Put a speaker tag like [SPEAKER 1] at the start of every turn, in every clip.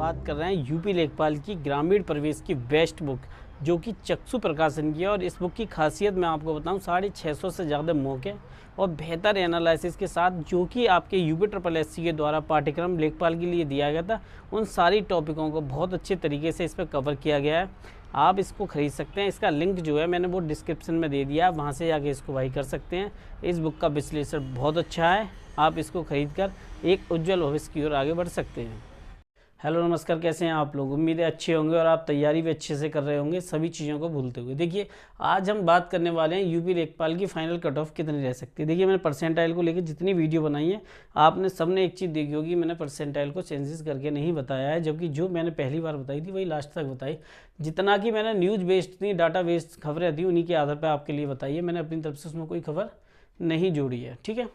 [SPEAKER 1] बात कर रहे हैं यूपी लेखपाल की ग्रामीण प्रवेश की बेस्ट बुक, जो कि चक्षु प्रकाशन की है। और इस बुक की खासियत मैं आपको बताऊं, 650 से ज़्यादा मौके और बेहतर एनालिसिस के साथ, जो कि आपके यूपी ट्रिपल एस सी के द्वारा पाठ्यक्रम लेखपाल के लिए दिया गया था, उन सारी टॉपिकों को बहुत अच्छे तरीके से इस पर कवर किया गया है। आप इसको खरीद सकते हैं। इसका लिंक जो है मैंने वो डिस्क्रिप्शन में दे दिया, वहाँ से जाके इसको बाई कर सकते हैं। इस बुक का विश्लेषण बहुत अच्छा है, आप इसको खरीद कर एक उज्जवल भविष्य की ओर आगे बढ़ सकते हैं। हेलो नमस्कार, कैसे हैं आप लोग? उम्मीद है अच्छे होंगे और आप तैयारी भी अच्छे से कर रहे होंगे, सभी चीज़ों को भूलते हुए। देखिए, आज हम बात करने वाले हैं यूपी लेखपाल की फाइनल कट ऑफ कितनी रह सकती है। देखिए, मैंने परसेंटाइल को लेकर जितनी वीडियो बनाई है, आपने सबने एक चीज़ देखी होगी, मैंने परसेंटाइल को चेंजेस करके नहीं बताया है, जबकि जो मैंने पहली बार बताई थी वही लास्ट तक बताई। जितना कि मैंने न्यूज़ बेस्ड थी, डाटा बेस्ड खबरें थी, उन्हीं के आधार पर आपके लिए बताई है। मैंने अपनी तरफ से उसमें कोई खबर नहीं जोड़ी है, ठीक है।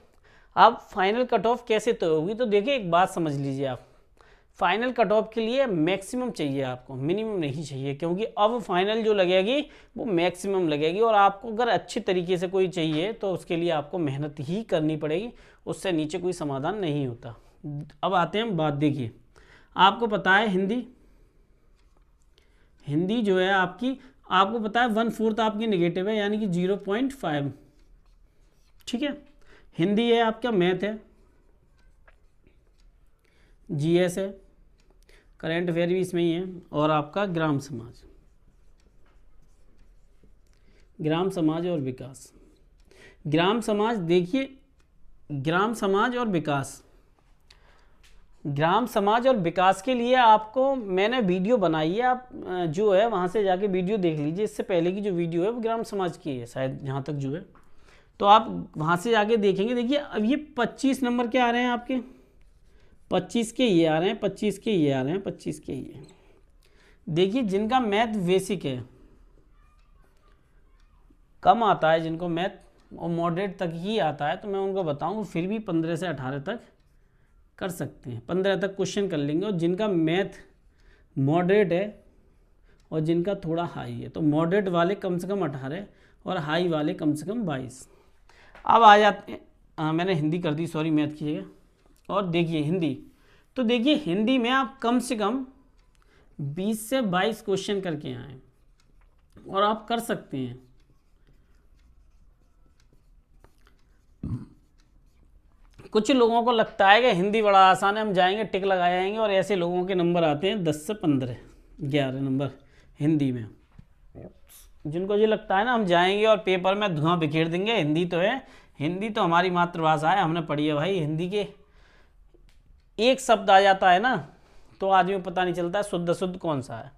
[SPEAKER 1] अब फाइनल कट ऑफ कैसे तय होगी, तो देखिए एक बात समझ लीजिए आप, फाइनल कट ऑफ के लिए मैक्सिमम चाहिए आपको, मिनिमम नहीं चाहिए, क्योंकि अब फाइनल जो लगेगी वो मैक्सिमम लगेगी। और आपको अगर अच्छे तरीके से कोई चाहिए तो उसके लिए आपको मेहनत ही करनी पड़ेगी, उससे नीचे कोई समाधान नहीं होता। अब आते हैं बात, देखिए आपको पता है हिंदी जो है आपकी, आपको पता है 1/4 आपकी नेगेटिव है, यानी कि 0.5, ठीक है। हिंदी है आपका, मैथ है, जीएस है, करंट अफेयर भी इसमें ही है, और आपका ग्राम समाज और विकास। ग्राम समाज, देखिए ग्राम समाज और विकास के लिए आपको मैंने वीडियो बनाई है, आप जो है वहाँ से जाके वीडियो देख लीजिए। इससे पहले की जो वीडियो है वो ग्राम समाज की है शायद, जहाँ तक जो है, तो आप वहाँ से जाके देखेंगे। देखिए अब ये 25 नंबर के आ रहे हैं आपके, 25 के ये आ रहे हैं, 25 के ये आ रहे हैं, 25 के ये। देखिए जिनका मैथ बेसिक है, कम आता है, जिनको मैथ और मॉडरेट तक ही आता है, तो मैं उनको बताऊं फिर भी 15 से 18 तक कर सकते हैं, 15 तक क्वेश्चन कर लेंगे। और जिनका मैथ मॉडरेट है और जिनका थोड़ा हाई है, तो मॉडरेट वाले कम से कम 18 और हाई वाले कम से कम 22। अब आ जाते हैं, मैंने हिंदी कर दी, सॉरी, मैथ की जगह। और देखिए हिंदी, तो देखिए हिंदी में आप कम से कम 20 से 22 क्वेश्चन करके आए और आप कर सकते हैं। कुछ लोगों को लगता है कि हिंदी बड़ा आसान है, हम जाएंगे टिक लगाए आएंगे, और ऐसे लोगों के नंबर आते हैं 10 से 15, 11 नंबर हिंदी में। जिनको ये लगता है ना हम जाएंगे और पेपर में धुआं बिखेर देंगे, हिंदी तो है, हिंदी तो हमारी मातृभाषा है, हमने पढ़ी है भाई। हिंदी के एक शब्द आ जाता है ना, तो आदमी को पता नहीं चलता है शुद्ध कौन सा है।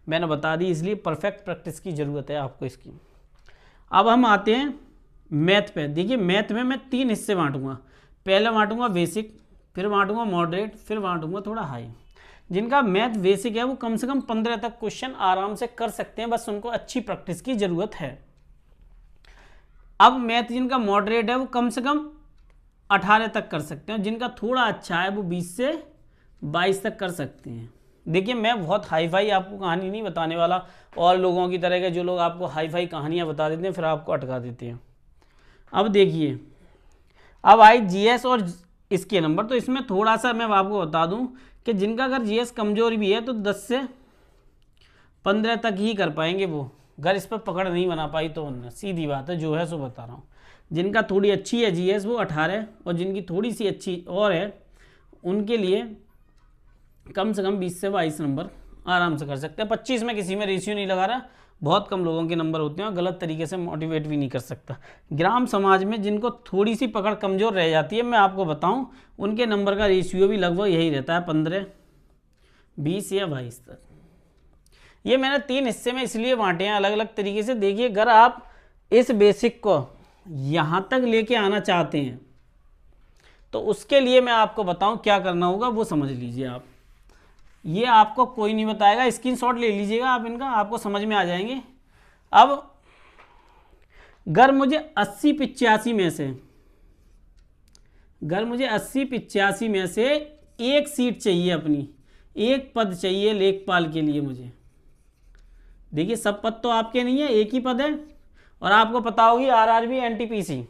[SPEAKER 1] मैंने बता दी, इसलिए परफेक्ट प्रैक्टिस की ज़रूरत है आपको इसकी। अब हम आते हैं मैथ पे। देखिए मैथ में मैं 3 हिस्से बांटूंगा, पहले बांटूंगा बेसिक, फिर बांटूंगा मॉडरेट, फिर बांटूंगा थोड़ा हाई। जिनका मैथ बेसिक है वो कम से कम 15 तक क्वेश्चन आराम से कर सकते हैं, बस उनको अच्छी प्रैक्टिस की ज़रूरत है। अब मैथ जिनका मॉडरेट है वो कम से कम 18 तक कर सकते हैं, जिनका थोड़ा अच्छा है वो 20 से 22 तक कर सकते हैं। देखिए मैं बहुत हाई फाई आपको कहानी नहीं बताने वाला, और लोगों की तरह के जो लोग आपको हाई फाई कहानियाँ बता देते हैं फिर आपको अटका देते हैं। अब देखिए, अब आई जीएस और इसके नंबर, तो इसमें थोड़ा सा मैं आपको बता दूं कि जिनका अगर जीएस कमजोर भी है तो 10 से 15 तक ही कर पाएंगे वो, अगर इस पर पकड़ नहीं बना पाई तो सीधी बात है, जो है सो बता रहा हूँ। जिनका थोड़ी अच्छी है जीएस वो 18, और जिनकी थोड़ी सी अच्छी और है उनके लिए कम से कम 20 से 22 नंबर आराम से कर सकते हैं। 25 में किसी में रेशियो नहीं लगा रहा, बहुत कम लोगों के नंबर होते हैं, और गलत तरीके से मोटिवेट भी नहीं कर सकता। ग्राम समाज में जिनको थोड़ी सी पकड़ कमज़ोर रह जाती है, मैं आपको बताऊं उनके नंबर का रेशियो भी लगभग यही रहता है, 15, 20 या 22 तक। ये मैंने 3 हिस्से में इसलिए बांटे हैं अलग अलग तरीके से। देखिए अगर आप इस बेसिक को यहाँ तक लेके आना चाहते हैं तो उसके लिए मैं आपको बताऊं क्या करना होगा, वो समझ लीजिए आप। ये आपको कोई नहीं बताएगा, स्क्रीनशॉट ले लीजिएगा आप इनका, आपको समझ में आ जाएंगे। अब अगर मुझे 80-85 में से एक सीट चाहिए, अपनी एक पद चाहिए लेखपाल के लिए मुझे। देखिए सब पद तो आपके नहीं है, एक ही पद है, और आपको पता होगी आरआरबी एनटीपीसी,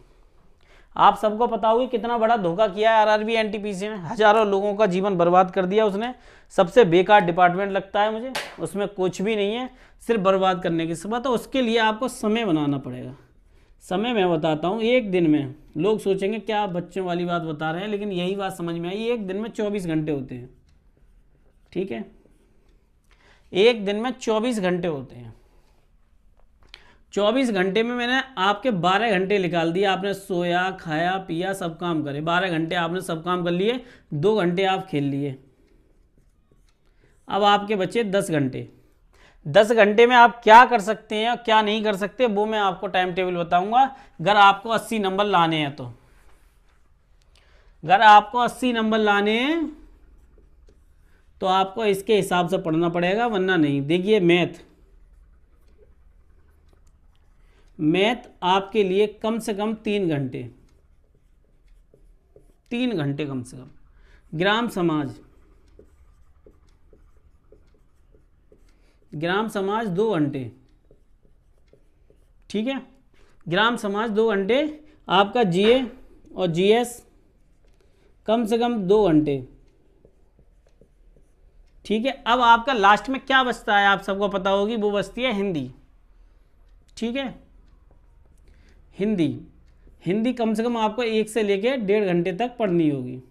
[SPEAKER 1] आप सबको पता होगी कितना बड़ा धोखा किया है आरआरबी एनटीपीसी ने, हजारों लोगों का जीवन बर्बाद कर दिया उसने। सबसे बेकार डिपार्टमेंट लगता है मुझे, उसमें कुछ भी नहीं है, सिर्फ बर्बाद करने की सब। तो उसके लिए आपको समय बनाना पड़ेगा। समय मैं बताता हूँ, एक दिन में लोग सोचेंगे क्या बच्चों वाली बात बता रहे हैं, लेकिन यही बात समझ में आई। एक दिन में 24 घंटे होते हैं, ठीक है, एक दिन में 24 घंटे होते हैं। 24 घंटे में मैंने आपके 12 घंटे निकाल दिए, आपने सोया खाया पिया सब काम करे, 12 घंटे आपने सब काम कर लिए, 2 घंटे आप खेल लिए। अब आपके बचे 10 घंटे। 10 घंटे में आप क्या कर सकते हैं और क्या नहीं कर सकते वो मैं आपको टाइम टेबल बताऊंगा। अगर आपको 80 नंबर लाने हैं तो, अगर आपको 80 नंबर लाने हैं तो आपको इसके हिसाब से पढ़ना पड़ेगा, वरना नहीं। देखिए मैथ आपके लिए कम से कम 3 घंटे, 3 घंटे कम से कम। ग्राम समाज 2 घंटे, ठीक है, ग्राम समाज 2 घंटे। आपका जीए और जीएस कम से कम 2 घंटे, ठीक है। अब आपका लास्ट में क्या बचता है आप सबको पता होगी, वो बचती है हिंदी, ठीक है। हिंदी कम से कम आपको 1 से लेके 1.5 घंटे तक पढ़नी होगी,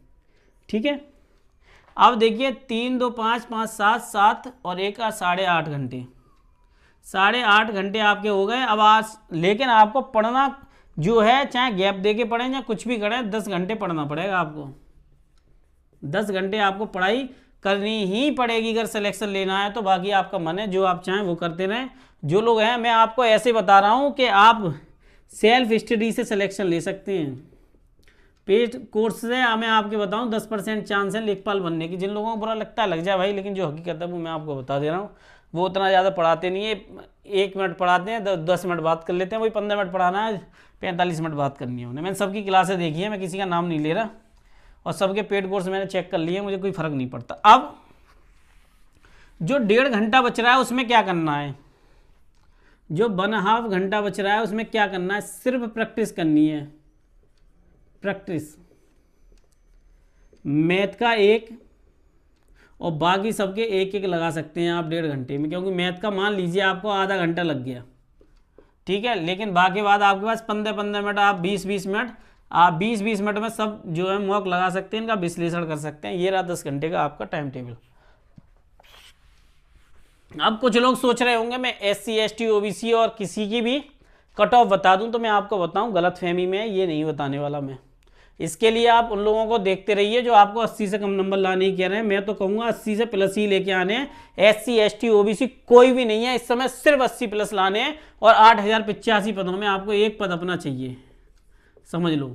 [SPEAKER 1] ठीक है। अब देखिए 3 2 5 5 7 7 और 1 8.5 घंटे, 8.5 घंटे आपके हो गए। अब आज लेकिन आपको पढ़ना जो है, चाहे गैप दे के पढ़ें या कुछ भी करें, 10 घंटे पढ़ना पड़ेगा आपको। 10 घंटे आपको पढ़ाई करनी ही पड़ेगी अगर सिलेक्शन लेना है तो। बाकी आपका मन है, जो आप चाहें वो करते रहें। जो लोग हैं, मैं आपको ऐसे बता रहा हूँ कि आप सेल्फ स्टडी से सिलेक्शन ले सकते हैं। पेड कोर्स से मैं आपके बताऊं 10% चांस है लेखपाल बनने की। जिन लोगों को बुरा लगता है लग जाए भाई, लेकिन जो हकीकत है वो मैं आपको बता दे रहा हूँ। वो उतना ज़्यादा पढ़ाते नहीं है, 1 मिनट पढ़ाते हैं, 10 मिनट बात कर लेते हैं। वही 15 मिनट पढ़ाना है, 45 मिनट बात करनी है उन्हें। मैंने सबकी क्लासें देखी है, मैं किसी का नाम नहीं ले रहा, और सबके पेड कोर्स मैंने चेक कर लिए, मुझे कोई फ़र्क नहीं पड़ता। अब जो 1.5 घंटा बच रहा है उसमें क्या करना है, जो 1.5 घंटा बच रहा है उसमें क्या करना है, सिर्फ प्रैक्टिस करनी है। प्रैक्टिस मैथ का 1 और बाकी सबके 1 लगा सकते हैं आप 1.5 घंटे में, क्योंकि मैथ का मान लीजिए आपको आधा घंटा लग गया, ठीक है। लेकिन बाकी बाद आपके पास 15-15 मिनट, आप 20-20 मिनट, आप 20-20 मिनट में सब जो है मॉक लगा सकते हैं, इनका विश्लेषण कर सकते हैं। ये रहा 10 घंटे का आपका टाइम टेबल। अब कुछ लोग सोच रहे होंगे मैं SC ST OBC और किसी की भी कट ऑफ बता दूं, तो मैं आपको बताऊं गलतफहमी में ये नहीं बताने वाला मैं। इसके लिए आप उन लोगों को देखते रहिए जो आपको 80 से कम नंबर लाने ही कह रहे हैं। मैं तो कहूँगा 80 से प्लस ही लेके आने हैं। SC ST OBC कोई भी नहीं है इस समय, सिर्फ 80 प्लस लाने हैं। और 8085 पदों में आपको 1 पद अपना चाहिए, समझ लो।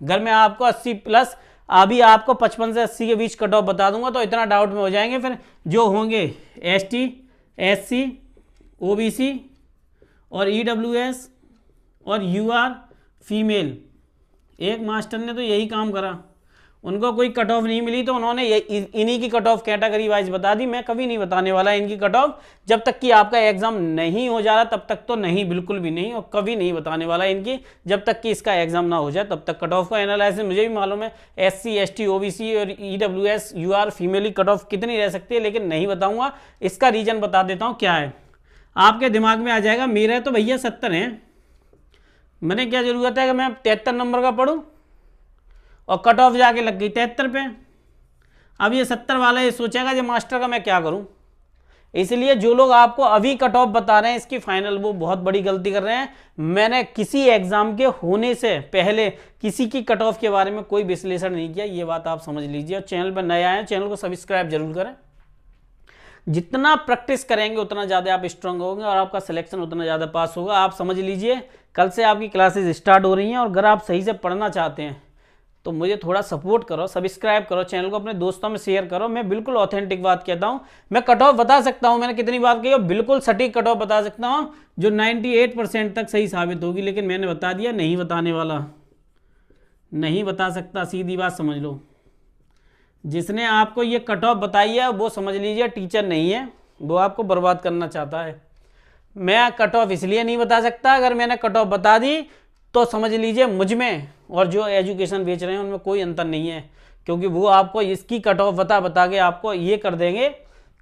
[SPEAKER 1] अगर मैं आपको 80 प्लस, अभी आपको 55 से 80 के बीच कट ऑफ बता दूंगा तो इतना डाउट में हो जाएंगे फिर। जो होंगे ST SC OBC और EWS और UR फीमेल, एक मास्टर ने तो यही काम करा, उनको कोई कट ऑफ नहीं मिली तो उन्होंने इन्हीं की कट ऑफ कैटेगरी वाइज बता दी। मैं कभी नहीं बताने वाला इनकी कट ऑफ, जब तक कि आपका एग्जाम नहीं हो जा रहा तब तक तो नहीं, बिल्कुल भी नहीं, और कभी नहीं बताने वाला इनकी। जब तक कि इसका एग्जाम ना हो जाए तब तक कट ऑफ का एनालिसिस मुझे भी मालूम है। SC ST OBC और EWS UR female cut off कितनी रह सकती है, लेकिन नहीं बताऊंगा। इसका रीजन बता देता हूँ क्या है, आपके दिमाग में आ जाएगा। मेरे तो भैया 70 हैं, मैंने क्या जरूरत है कि मैं 73 नंबर का पढ़ूं, और कट ऑफ जाके लग गई 73 पे। अब ये 70 वाला ये सोचेगा जो मास्टर का मैं क्या करूं। इसलिए जो लोग आपको अभी कट ऑफ बता रहे हैं इसकी फाइनल, वो बहुत बड़ी गलती कर रहे हैं। मैंने किसी एग्जाम के होने से पहले किसी की कट ऑफ के बारे में कोई विश्लेषण नहीं किया, ये बात आप समझ लीजिए। और चैनल पर नए आए हैं, चैनल को सब्सक्राइब जरूर करें। जितना प्रैक्टिस करेंगे उतना ज़्यादा आप स्ट्रांग होंगे और आपका सिलेक्शन उतना ज़्यादा पास होगा। आप समझ लीजिए, कल से आपकी क्लासेस स्टार्ट हो रही हैं, और अगर आप सही से पढ़ना चाहते हैं तो मुझे थोड़ा सपोर्ट करो, सब्सक्राइब करो, चैनल को अपने दोस्तों में शेयर करो। मैं बिल्कुल ऑथेंटिक बात कहता हूं। मैं कट ऑफ बता सकता हूं, मैंने कितनी बात कही, बिल्कुल सटीक कट ऑफ बता सकता हूं जो 98% तक सही साबित होगी। लेकिन मैंने बता दिया, नहीं बताने वाला, नहीं बता सकता, सीधी बात समझ लो। जिसने आपको ये कट ऑफ बताई है वो समझ लीजिए टीचर नहीं है, वो आपको बर्बाद करना चाहता है। मैं कट ऑफ इसलिए नहीं बता सकता, अगर मैंने कट ऑफ बता दी तो तो समझ लीजिए मुझ में और जो एजुकेशन बेच रहे हैं उनमें कोई अंतर नहीं है, क्योंकि वो आपको इसकी कट ऑफ बता के आपको ये कर देंगे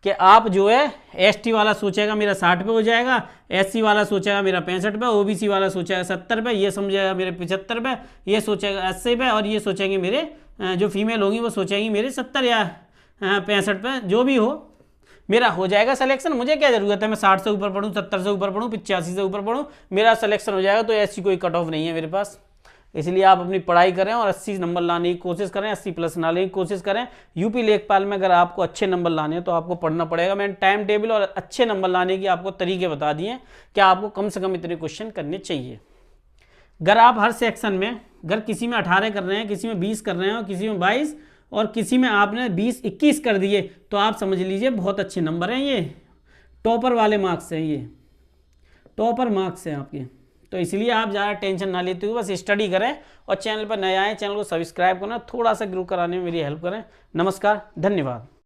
[SPEAKER 1] कि आप जो है एसटी वाला सोचेगा मेरा 60 पे हो जाएगा, एससी वाला सोचेगा मेरा 65 पे, ओबीसी वाला सोचेगा 70 पे, ये समझेगा मेरे 75 पे, ये सोचेगा 80 पे, और ये सोचेंगे मेरे जो फीमेल होंगी वो सोचेंगी मेरे 70 या 65 पे, जो भी हो मेरा हो जाएगा सिलेक्शन। मुझे क्या ज़रूरत है मैं 60 से ऊपर पढ़ूँ, 70 से ऊपर पढ़ूँ, 85 से ऊपर पढ़ूँ, मेरा सिलेक्शन हो जाएगा। तो ऐसी कोई कट ऑफ नहीं है मेरे पास। इसलिए आप अपनी पढ़ाई करें और 80 नंबर लाने की कोशिश करें, 80 प्लस लाने की कोशिश करें। यूपी लेखपाल में अगर आपको अच्छे नंबर लाने हैं तो आपको पढ़ना पड़ेगा। मैंने टाइम टेबल और अच्छे नंबर लाने की आपको तरीके बता दिए कि आपको कम से कम इतने क्वेश्चन करने चाहिए। अगर आप हर सेक्शन में अगर किसी में 18 कर रहे हैं, किसी में 20 कर रहे हैं और किसी में 22 और किसी में आपने 20-21 कर दिए तो आप समझ लीजिए बहुत अच्छे नंबर हैं, ये टॉपर वाले मार्क्स हैं, ये टॉपर मार्क्स हैं आपके। तो इसलिए आप ज़्यादा टेंशन ना लेते हुए बस स्टडी करें और चैनल पर नए आए चैनल को सब्सक्राइब करना, थोड़ा सा ग्रो कराने में मेरी हेल्प करें। नमस्कार, धन्यवाद।